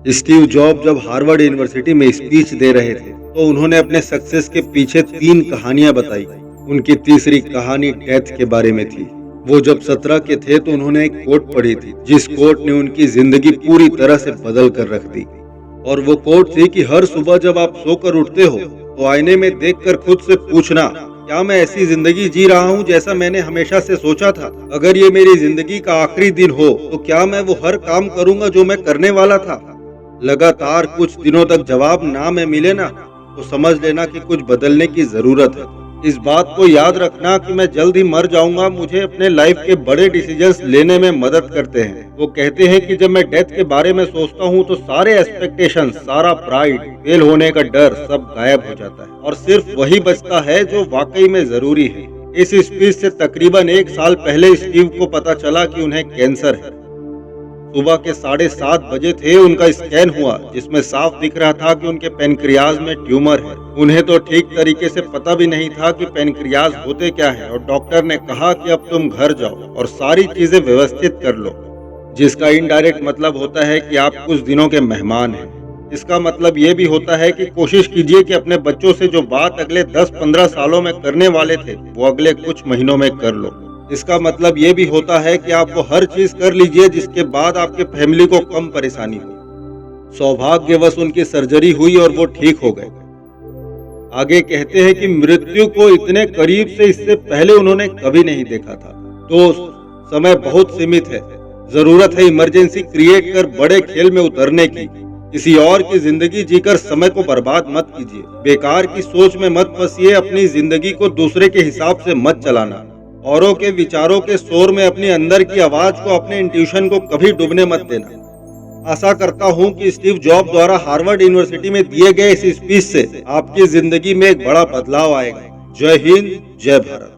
Steve job जब Harvard university में speech दे रहे थे तो उन्होंने अपने सक्सेस के पीछे 3 कहानियां बताई। उनकी तीसरी कहानी डेथ के बारे में थी। वो जब 17 के थे तो उन्होंने एक कोट पढ़ी थी जिस कोट ने उनकी जिंदगी पूरी तरह से बदल कर रख दी। और वो कोट थी कि हर सुबह जब आप सोकर उठते हो तो आईने में देखकर खुद से पूछना, क्या मैं ऐसी जिंदगी जी रहा हूँ जैसा मैंने हमेशा से सोचा था? अगर ये मेरी जिंदगी का आखिरी दिन हो तो क्या मैं वो हर काम करूंगा जो मैं करने वाला था? लगातार कुछ दिनों तक जवाब ना में मिले ना, तो समझ लेना कि कुछ बदलने की जरूरत है। इस बात को याद रखना कि मैं जल्द ही मर जाऊंगा मुझे अपने लाइफ के बड़े डिसीजंस लेने में मदद करते हैं। वो कहते हैं कि जब मैं डेथ के बारे में सोचता हूँ तो सारे एक्सपेक्टेशन, सारा प्राइड, फेल होने का डर सब गायब हो जाता है और सिर्फ वही बचता है जो वाकई में जरूरी है। इस स्पीच से तकरीबन 1 साल पहले स्टीव को पता चला कि उन्हें कैंसर है। सुबह के 7:30 बजे थे उनका स्कैन हुआ जिसमें साफ दिख रहा था कि उनके पेनक्रियाज में ट्यूमर है। उन्हें तो ठीक तरीके से पता भी नहीं था कि पेनक्रियाज होते क्या है और डॉक्टर ने कहा कि अब तुम घर जाओ और सारी चीजें व्यवस्थित कर लो, जिसका इनडायरेक्ट मतलब होता है कि आप कुछ दिनों के मेहमान हैं। इसका मतलब ये भी होता है कि कोशिश कीजिए कि अपने बच्चों से जो बात अगले 10-15 सालों में करने वाले थे वो अगले कुछ महीनों में कर लो। इसका मतलब ये भी होता है कि आप वो हर चीज कर लीजिए जिसके बाद आपके फैमिली को कम परेशानी हो। सौभाग्यवश उनकी सर्जरी हुई और वो ठीक हो गए। आगे कहते हैं कि मृत्यु को इतने करीब से इससे पहले उन्होंने कभी नहीं देखा था। दोस्त, समय बहुत सीमित है। जरूरत है इमरजेंसी क्रिएट कर बड़े खेल में उतरने की। किसी और की जिंदगी जीकर समय को बर्बाद मत कीजिए। बेकार की सोच में मत फंसिए। अपनी जिंदगी को दूसरे के हिसाब से मत चलाना। औरों के विचारों के शोर में अपने अंदर की आवाज को, अपने इंट्यूशन को कभी डूबने मत देना। आशा करता हूं कि स्टीव जॉब द्वारा हार्वर्ड यूनिवर्सिटी में दिए गए इस स्पीच से आपकी जिंदगी में एक बड़ा बदलाव आएगा। जय हिंद, जय भारत।